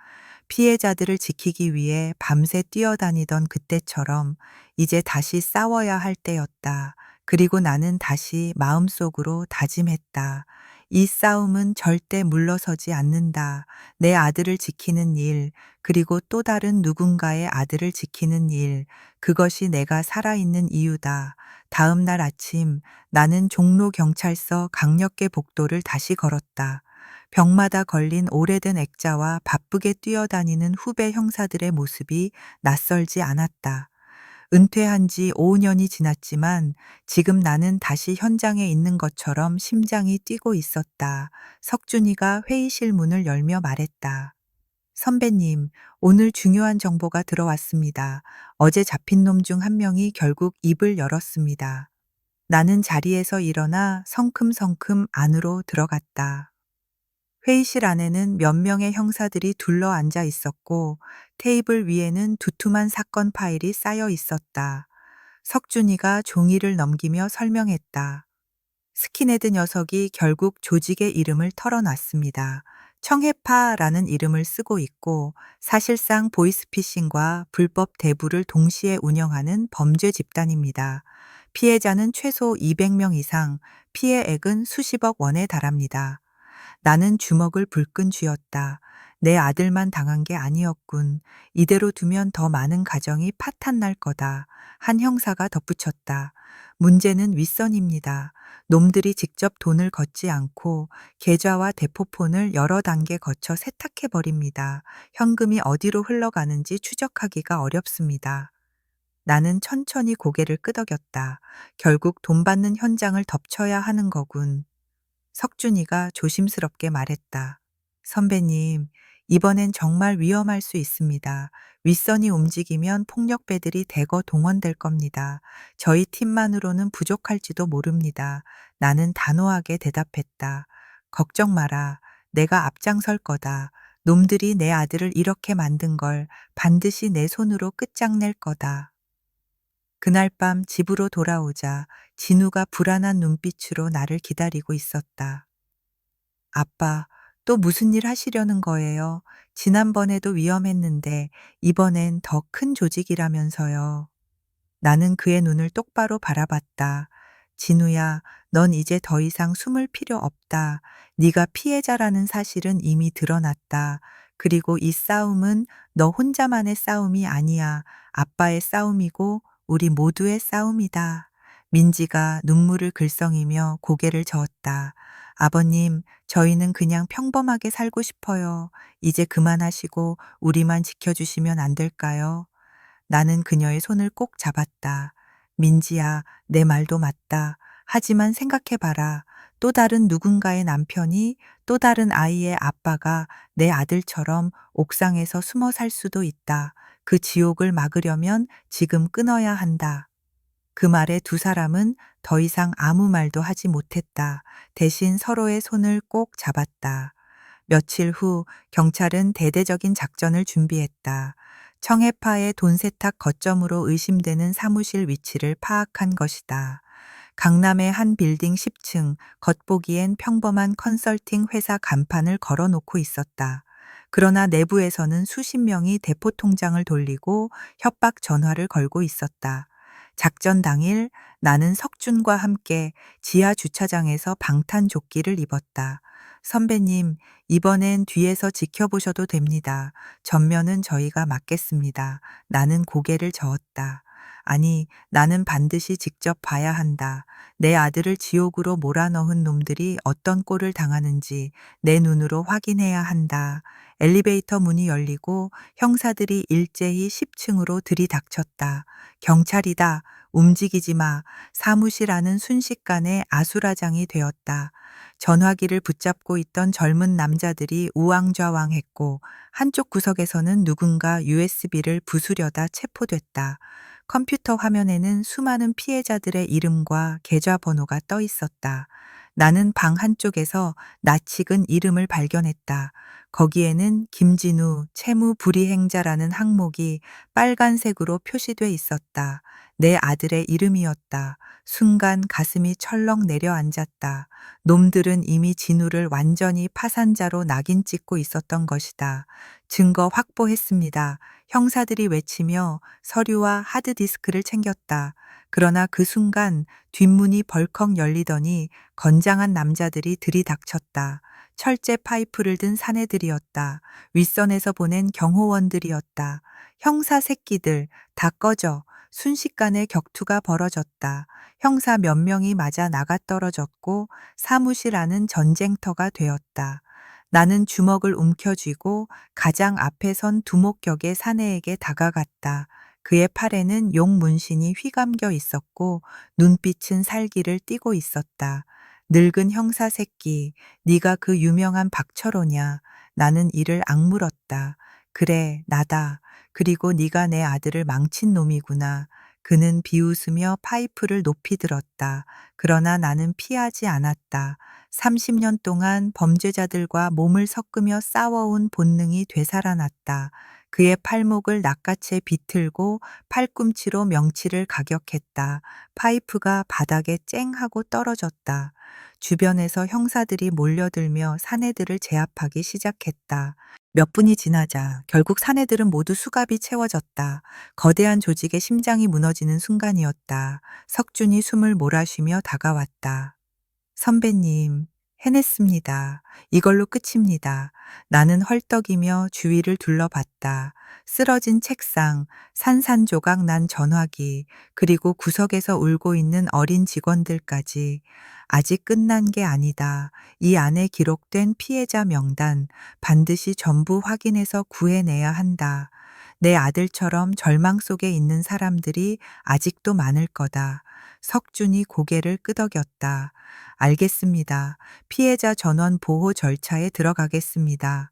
피해자들을 지키기 위해 밤새 뛰어다니던 그때처럼 이제 다시 싸워야 할 때였다. 그리고 나는 다시 마음속으로 다짐했다. 이 싸움은 절대 물러서지 않는다. 내 아들을 지키는 일, 그리고 또 다른 누군가의 아들을 지키는 일, 그것이 내가 살아있는 이유다. 다음 날 아침 나는 종로 경찰서 강력계 복도를 다시 걸었다. 벽마다 걸린 오래된 액자와 바쁘게 뛰어다니는 후배 형사들의 모습이 낯설지 않았다. 은퇴한 지 5년이 지났지만 지금 나는 다시 현장에 있는 것처럼 심장이 뛰고 있었다. 석준이가 회의실 문을 열며 말했다. 선배님, 오늘 중요한 정보가 들어왔습니다. 어제 잡힌 놈 중 한 명이 결국 입을 열었습니다. 나는 자리에서 일어나 성큼성큼 안으로 들어갔다. 회의실 안에는 몇 명의 형사들이 둘러앉아 있었고 테이블 위에는 두툼한 사건 파일이 쌓여 있었다. 석준이가 종이를 넘기며 설명했다. 스킨헤드 녀석이 결국 조직의 이름을 털어놨습니다. 청해파라는 이름을 쓰고 있고 사실상 보이스피싱과 불법 대부를 동시에 운영하는 범죄 집단입니다. 피해자는 최소 200명 이상, 피해액은 수십억 원에 달합니다. 나는 주먹을 불끈 쥐었다. 내 아들만 당한 게 아니었군. 이대로 두면 더 많은 가정이 파탄 날 거다. 한 형사가 덧붙였다. 문제는 윗선입니다. 놈들이 직접 돈을 걷지 않고 계좌와 대포폰을 여러 단계 거쳐 세탁해 버립니다. 현금이 어디로 흘러가는지 추적하기가 어렵습니다. 나는 천천히 고개를 끄덕였다. 결국 돈 받는 현장을 덮쳐야 하는 거군. 석준이가 조심스럽게 말했다. 선배님, 이번엔 정말 위험할 수 있습니다. 윗선이 움직이면 폭력배들이 대거 동원될 겁니다. 저희 팀만으로는 부족할지도 모릅니다. 나는 단호하게 대답했다. 걱정 마라. 내가 앞장설 거다. 놈들이 내 아들을 이렇게 만든 걸 반드시 내 손으로 끝장낼 거다. 그날 밤 집으로 돌아오자 진우가 불안한 눈빛으로 나를 기다리고 있었다. 아빠, 또 무슨 일 하시려는 거예요? 지난번에도 위험했는데 이번엔 더 큰 조직이라면서요. 나는 그의 눈을 똑바로 바라봤다. 진우야, 넌 이제 더 이상 숨을 필요 없다. 네가 피해자라는 사실은 이미 드러났다. 그리고 이 싸움은 너 혼자만의 싸움이 아니야. 아빠의 싸움이고 우리 모두의 싸움이다. 민지가 눈물을 글썽이며 고개를 저었다. 아버님, 저희는 그냥 평범하게 살고 싶어요. 이제 그만하시고 우리만 지켜주시면 안 될까요? 나는 그녀의 손을 꼭 잡았다. 민지야, 내 말도 맞다. 하지만 생각해봐라. 또 다른 누군가의 남편이, 또 다른 아이의 아빠가 내 아들처럼 옥상에서 숨어 살 수도 있다. 그 지옥을 막으려면 지금 끊어야 한다. 그 말에 두 사람은 더 이상 아무 말도 하지 못했다. 대신 서로의 손을 꼭 잡았다. 며칠 후 경찰은 대대적인 작전을 준비했다. 청해파의 돈 세탁 거점으로 의심되는 사무실 위치를 파악한 것이다. 강남의 한 빌딩 10층, 겉보기엔 평범한 컨설팅 회사 간판을 걸어놓고 있었다. 그러나 내부에서는 수십 명이 대포 통장을 돌리고 협박 전화를 걸고 있었다. 작전 당일 나는 석준과 함께 지하 주차장에서 방탄조끼를 입었다. 선배님, 이번엔 뒤에서 지켜보셔도 됩니다. 전면은 저희가 맡겠습니다. 나는 고개를 저었다. 아니, 나는 반드시 직접 봐야 한다. 내 아들을 지옥으로 몰아넣은 놈들이 어떤 꼴을 당하는지 내 눈으로 확인해야 한다. 엘리베이터 문이 열리고 형사들이 일제히 10층으로 들이닥쳤다. 경찰이다. 움직이지 마. 사무실 안은 순식간에 아수라장이 되었다. 전화기를 붙잡고 있던 젊은 남자들이 우왕좌왕했고 한쪽 구석에서는 누군가 USB를 부수려다 체포됐다. 컴퓨터 화면에는 수많은 피해자들의 이름과 계좌번호가 떠 있었다. 나는 방 한쪽에서 낯익은 이름을 발견했다. 거기에는 김진우 채무 불이행자라는 항목이 빨간색으로 표시돼 있었다. 내 아들의 이름이었다. 순간 가슴이 철렁 내려앉았다. 놈들은 이미 진우를 완전히 파산자로 낙인 찍고 있었던 것이다. 증거 확보했습니다. 형사들이 외치며 서류와 하드디스크를 챙겼다. 그러나 그 순간 뒷문이 벌컥 열리더니 건장한 남자들이 들이닥쳤다. 철제 파이프를 든 사내들이었다. 윗선에서 보낸 경호원들이었다. 형사 새끼들, 다 꺼져. 순식간에 격투가 벌어졌다. 형사 몇 명이 맞아 나가 떨어졌고 사무실 안은 전쟁터가 되었다. 나는 주먹을 움켜쥐고 가장 앞에 선 두목격의 사내에게 다가갔다. 그의 팔에는 용 문신이 휘감겨 있었고 눈빛은 살기를 띠고 있었다. 늙은 형사 새끼, 네가 그 유명한 박철호냐? 나는 이를 악물었다. 그래, 나다. 그리고 네가 내 아들을 망친 놈이구나. 그는 비웃으며 파이프를 높이 들었다. 그러나 나는 피하지 않았다. 30년 동안 범죄자들과 몸을 섞으며 싸워온 본능이 되살아났다. 그의 팔목을 낚아채 비틀고 팔꿈치로 명치를 가격했다. 파이프가 바닥에 쨍 하고 떨어졌다. 주변에서 형사들이 몰려들며 사내들을 제압하기 시작했다. 몇 분이 지나자 결국 사내들은 모두 수갑이 채워졌다. 거대한 조직의 심장이 무너지는 순간이었다. 석준이 숨을 몰아쉬며 다가왔다. 선배님, 해냈습니다. 이걸로 끝입니다. 나는 헐떡이며 주위를 둘러봤다. 쓰러진 책상, 산산조각 난 전화기, 그리고 구석에서 울고 있는 어린 직원들까지. 아직 끝난 게 아니다. 이 안에 기록된 피해자 명단, 반드시 전부 확인해서 구해내야 한다. 내 아들처럼 절망 속에 있는 사람들이 아직도 많을 거다. 석준이 고개를 끄덕였다. 알겠습니다. 피해자 전원 보호 절차에 들어가겠습니다.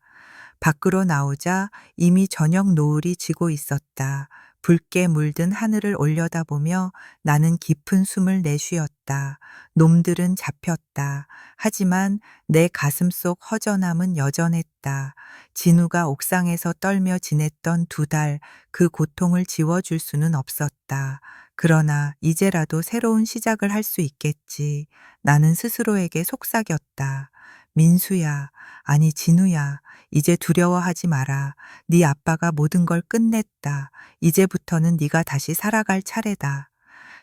밖으로 나오자 이미 저녁 노을이 지고 있었다. 붉게 물든 하늘을 올려다보며 나는 깊은 숨을 내쉬었다. 놈들은 잡혔다. 하지만 내 가슴속 허전함은 여전했다. 진우가 옥상에서 떨며 지냈던 2달, 그 고통을 지워줄 수는 없었다. 그러나 이제라도 새로운 시작을 할 수 있겠지. 나는 스스로에게 속삭였다. 민수야, 아니 진우야, 이제 두려워하지 마라. 네 아빠가 모든 걸 끝냈다. 이제부터는 네가 다시 살아갈 차례다.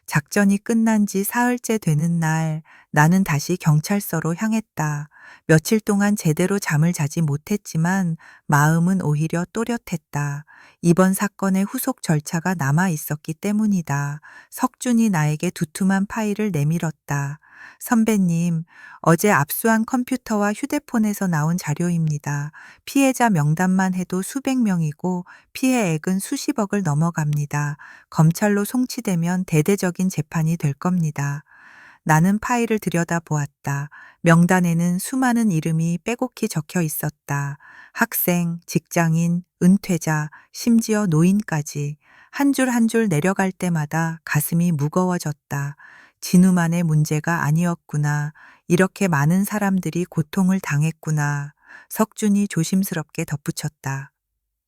작전이 끝난 지 사흘째 되는 날, 나는 다시 경찰서로 향했다. 며칠 동안 제대로 잠을 자지 못했지만 마음은 오히려 또렷했다. 이번 사건의 후속 절차가 남아 있었기 때문이다. 석준이 나에게 두툼한 파일을 내밀었다. 선배님, 어제 압수한 컴퓨터와 휴대폰에서 나온 자료입니다. 피해자 명단만 해도 수백 명이고 피해액은 수십억을 넘어갑니다. 검찰로 송치되면 대대적인 재판이 될 겁니다. 나는 파일을 들여다보았다. 명단에는 수많은 이름이 빼곡히 적혀 있었다. 학생, 직장인, 은퇴자, 심지어 노인까지. 한 줄 한 줄 내려갈 때마다 가슴이 무거워졌다. 진우만의 문제가 아니었구나. 이렇게 많은 사람들이 고통을 당했구나. 석준이 조심스럽게 덧붙였다.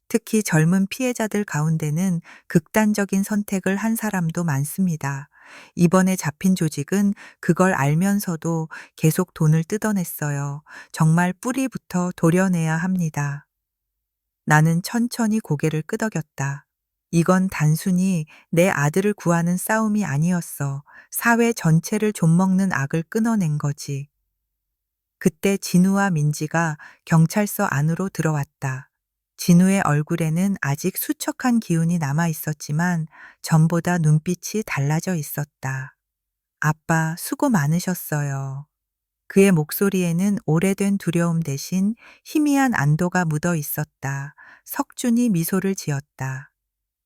특히 젊은 피해자들 가운데는 극단적인 선택을 한 사람도 많습니다. 이번에 잡힌 조직은 그걸 알면서도 계속 돈을 뜯어냈어요. 정말 뿌리부터 도려내야 합니다. 나는 천천히 고개를 끄덕였다. 이건 단순히 내 아들을 구하는 싸움이 아니었어. 사회 전체를 좀먹는 악을 끊어낸 거지. 그때 진우와 민지가 경찰서 안으로 들어왔다. 진우의 얼굴에는 아직 수척한 기운이 남아 있었지만 전보다 눈빛이 달라져 있었다. 아빠, 수고 많으셨어요. 그의 목소리에는 오래된 두려움 대신 희미한 안도가 묻어 있었다. 석준이 미소를 지었다.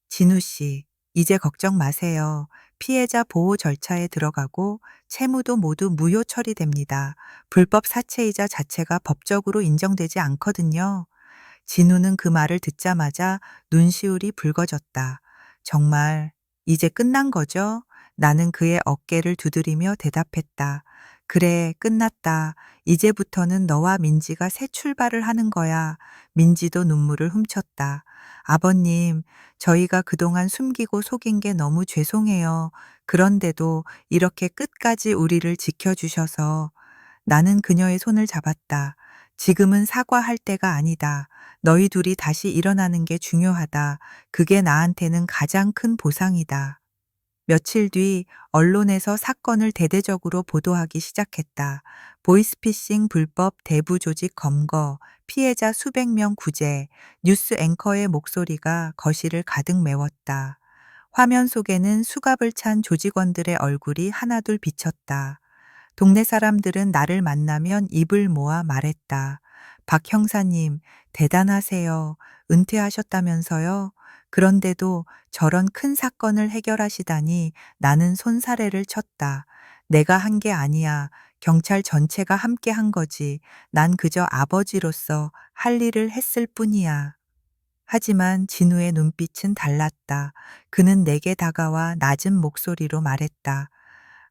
진우 씨, 이제 걱정 마세요. 피해자 보호 절차에 들어가고 채무도 모두 무효 처리됩니다. 불법 사채이자 자체가 법적으로 인정되지 않거든요. 진우는 그 말을 듣자마자 눈시울이 붉어졌다. 정말 이제 끝난 거죠? 나는 그의 어깨를 두드리며 대답했다. 그래, 끝났다. 이제부터는 너와 민지가 새 출발을 하는 거야. 민지도 눈물을 훔쳤다. 아버님, 저희가 그동안 숨기고 속인 게 너무 죄송해요. 그런데도 이렇게 끝까지 우리를 지켜주셔서. 나는 그녀의 손을 잡았다. 지금은 사과할 때가 아니다. 너희 둘이 다시 일어나는 게 중요하다. 그게 나한테는 가장 큰 보상이다. 며칠 뒤 언론에서 사건을 대대적으로 보도하기 시작했다. 보이스피싱 불법 대부 조직 검거, 피해자 수백 명 구제, 뉴스 앵커의 목소리가 거실을 가득 메웠다. 화면 속에는 수갑을 찬 조직원들의 얼굴이 하나둘 비쳤다. 동네 사람들은 나를 만나면 입을 모아 말했다. 박 형사님, 대단하세요. 은퇴하셨다면서요? 그런데도 저런 큰 사건을 해결하시다니 나는 손사래를 쳤다. 내가 한 게 아니야. 경찰 전체가 함께 한 거지. 난 그저 아버지로서 할 일을 했을 뿐이야. 하지만 진우의 눈빛은 달랐다. 그는 내게 다가와 낮은 목소리로 말했다.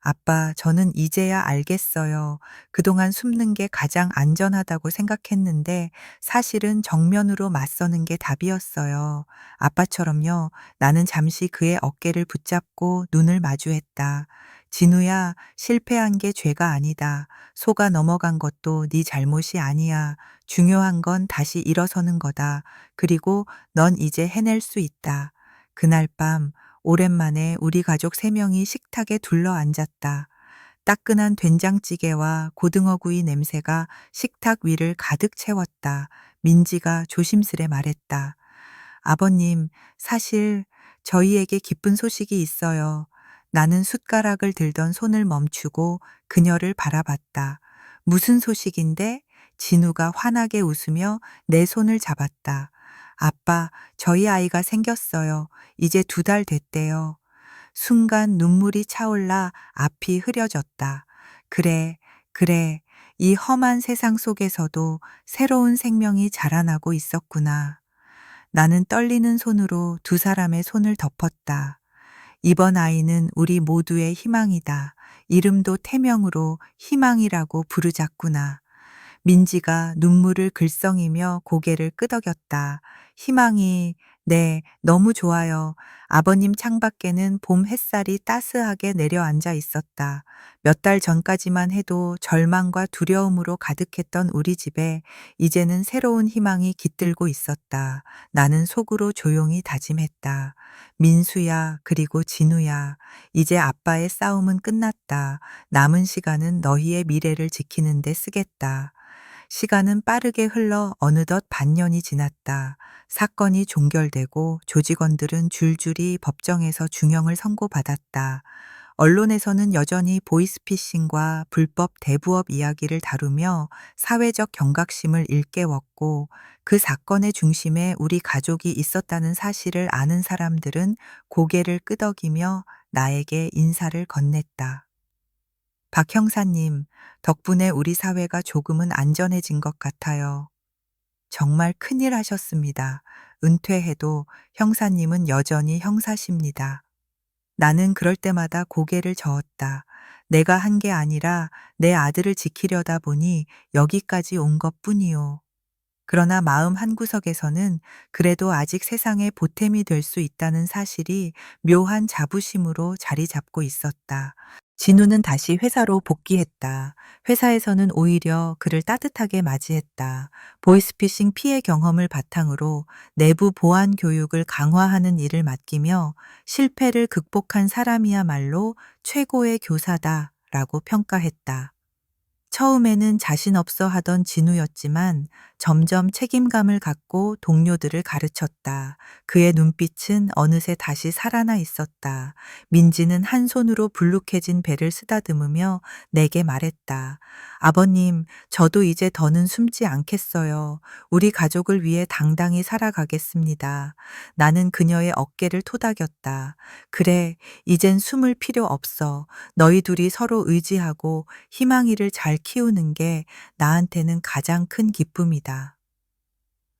아빠, 저는 이제야 알겠어요. 그동안 숨는 게 가장 안전하다고 생각했는데 사실은 정면으로 맞서는 게 답이었어요. 아빠처럼요. 나는 잠시 그의 어깨를 붙잡고 눈을 마주했다. 진우야, 실패한 게 죄가 아니다. 속아 넘어간 것도 네 잘못이 아니야. 중요한 건 다시 일어서는 거다. 그리고 넌 이제 해낼 수 있다. 그날 밤 오랜만에 우리 가족 3명이 식탁에 둘러앉았다. 따끈한 된장찌개와 고등어구이 냄새가 식탁 위를 가득 채웠다. 민지가 조심스레 말했다. 아버님, 사실 저희에게 기쁜 소식이 있어요. 나는 숟가락을 들던 손을 멈추고 그녀를 바라봤다. 무슨 소식인데? 진우가 환하게 웃으며 내 손을 잡았다. 아빠, 저희 아이가 생겼어요. 이제 2달 됐대요. 순간 눈물이 차올라 앞이 흐려졌다. 그래, 그래. 이 험한 세상 속에서도 새로운 생명이 자라나고 있었구나. 나는 떨리는 손으로 2사람의 손을 덮었다. 이번 아이는 우리 모두의 희망이다. 이름도 태명으로 희망이라고 부르자꾸나. 민지가 눈물을 글썽이며 고개를 끄덕였다. 희망이, 네, 너무 좋아요. 아버님 창밖에는 봄 햇살이 따스하게 내려앉아 있었다. 몇 달 전까지만 해도 절망과 두려움으로 가득했던 우리 집에 이제는 새로운 희망이 깃들고 있었다. 나는 속으로 조용히 다짐했다. 민수야, 그리고 진우야, 이제 아빠의 싸움은 끝났다. 남은 시간은 너희의 미래를 지키는 데 쓰겠다. 시간은 빠르게 흘러 어느덧 반년이 지났다. 사건이 종결되고 조직원들은 줄줄이 법정에서 중형을 선고받았다. 언론에서는 여전히 보이스피싱과 불법 대부업 이야기를 다루며 사회적 경각심을 일깨웠고, 그 사건의 중심에 우리 가족이 있었다는 사실을 아는 사람들은 고개를 끄덕이며 나에게 인사를 건넸다. 박 형사님, 덕분에 우리 사회가 조금은 안전해진 것 같아요. 정말 큰일 하셨습니다. 은퇴해도 형사님은 여전히 형사십니다. 나는 그럴 때마다 고개를 저었다. 내가 한 게 아니라 내 아들을 지키려다 보니 여기까지 온 것뿐이요. 그러나 마음 한구석에서는 그래도 아직 세상에 보탬이 될 수 있다는 사실이 묘한 자부심으로 자리 잡고 있었다. 진우는 다시 회사로 복귀했다. 회사에서는 오히려 그를 따뜻하게 맞이했다. 보이스피싱 피해 경험을 바탕으로 내부 보안 교육을 강화하는 일을 맡기며 실패를 극복한 사람이야말로 최고의 교사다라고 평가했다. 처음에는 자신 없어 하던 진우였지만 점점 책임감을 갖고 동료들을 가르쳤다. 그의 눈빛은 어느새 다시 살아나 있었다. 민지는 한 손으로 불룩해진 배를 쓰다듬으며 내게 말했다. 아버님, 저도 이제 더는 숨지 않겠어요. 우리 가족을 위해 당당히 살아가겠습니다. 나는 그녀의 어깨를 토닥였다. 그래, 이젠 숨을 필요 없어. 너희 둘이 서로 의지하고 희망이를 잘 키우는 게 나한테는 가장 큰 기쁨이다.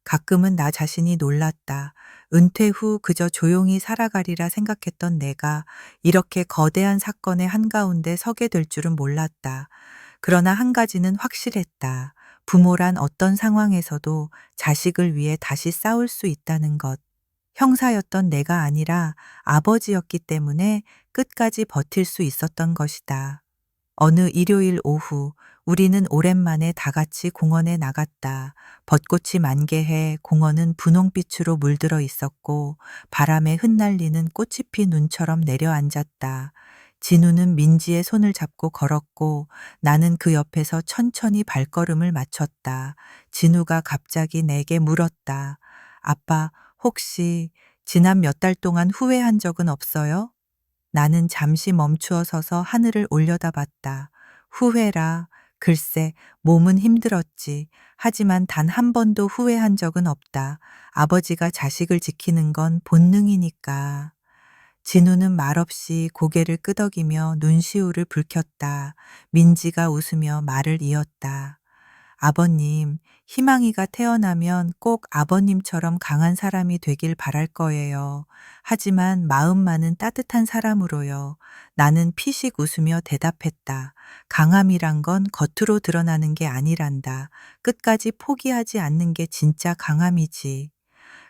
가끔은 나 자신이 놀랐다. 은퇴 후 그저 조용히 살아가리라 생각했던 내가 이렇게 거대한 사건의 한가운데 서게 될 줄은 몰랐다. 그러나 한 가지는 확실했다. 부모란 어떤 상황에서도 자식을 위해 다시 싸울 수 있다는 것. 형사였던 내가 아니라 아버지였기 때문에 끝까지 버틸 수 있었던 것이다. 어느 일요일 오후 우리는 오랜만에 다 같이 공원에 나갔다. 벚꽃이 만개해 공원은 분홍빛으로 물들어 있었고 바람에 흩날리는 꽃이 핀 눈처럼 내려앉았다. 진우는 민지의 손을 잡고 걸었고 나는 그 옆에서 천천히 발걸음을 맞췄다. 진우가 갑자기 내게 물었다. 아빠, 혹시 지난 몇 달 동안 후회한 적은 없어요? 나는 잠시 멈추어 서서 하늘을 올려다봤다. 후회라. 글쎄, 몸은 힘들었지. 하지만 단 한 번도 후회한 적은 없다. 아버지가 자식을 지키는 건 본능이니까. 진우는 말없이 고개를 끄덕이며 눈시울을 붉혔다. 민지가 웃으며 말을 이었다. 아버님, 희망이가 태어나면 꼭 아버님처럼 강한 사람이 되길 바랄 거예요. 하지만 마음만은 따뜻한 사람으로요. 나는 피식 웃으며 대답했다. 강함이란 건 겉으로 드러나는 게 아니란다. 끝까지 포기하지 않는 게 진짜 강함이지.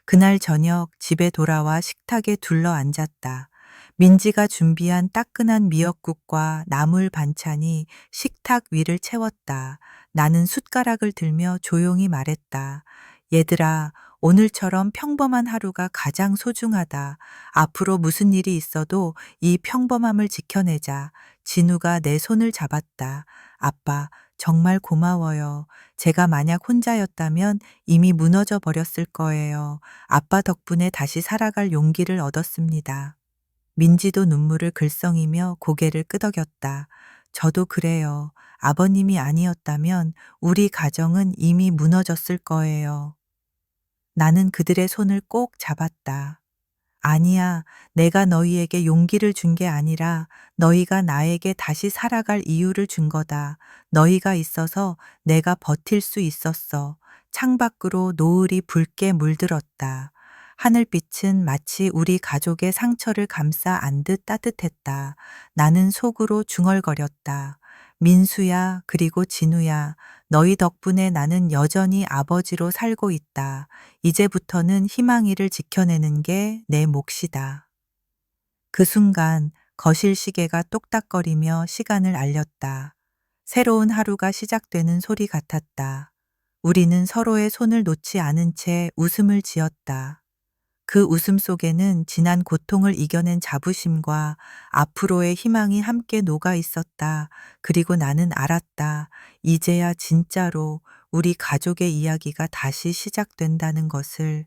그날 저녁 집에 돌아와 식탁에 둘러 앉았다. 민지가 준비한 따끈한 미역국과 나물 반찬이 식탁 위를 채웠다. 나는 숟가락을 들며 조용히 말했다. 얘들아, 오늘처럼 평범한 하루가 가장 소중하다. 앞으로 무슨 일이 있어도 이 평범함을 지켜내자. 진우가 내 손을 잡았다. 아빠, 정말 고마워요. 제가 만약 혼자였다면 이미 무너져 버렸을 거예요. 아빠 덕분에 다시 살아갈 용기를 얻었습니다. 민지도 눈물을 글썽이며 고개를 끄덕였다. 저도 그래요. 아버님이 아니었다면 우리 가정은 이미 무너졌을 거예요. 나는 그들의 손을 꼭 잡았다. 아니야, 내가 너희에게 용기를 준 게 아니라 너희가 나에게 다시 살아갈 이유를 준 거다. 너희가 있어서 내가 버틸 수 있었어. 창밖으로 노을이 붉게 물들었다. 하늘빛은 마치 우리 가족의 상처를 감싸 안듯 따뜻했다. 나는 속으로 중얼거렸다. 민수야, 그리고 진우야, 너희 덕분에 나는 여전히 아버지로 살고 있다. 이제부터는 희망이를 지켜내는 게 내 몫이다. 그 순간 거실 시계가 똑딱거리며 시간을 알렸다. 새로운 하루가 시작되는 소리 같았다. 우리는 서로의 손을 놓지 않은 채 웃음을 지었다. 그 웃음 속에는 지난 고통을 이겨낸 자부심과 앞으로의 희망이 함께 녹아 있었다. 그리고 나는 알았다. 이제야 진짜로 우리 가족의 이야기가 다시 시작된다는 것을.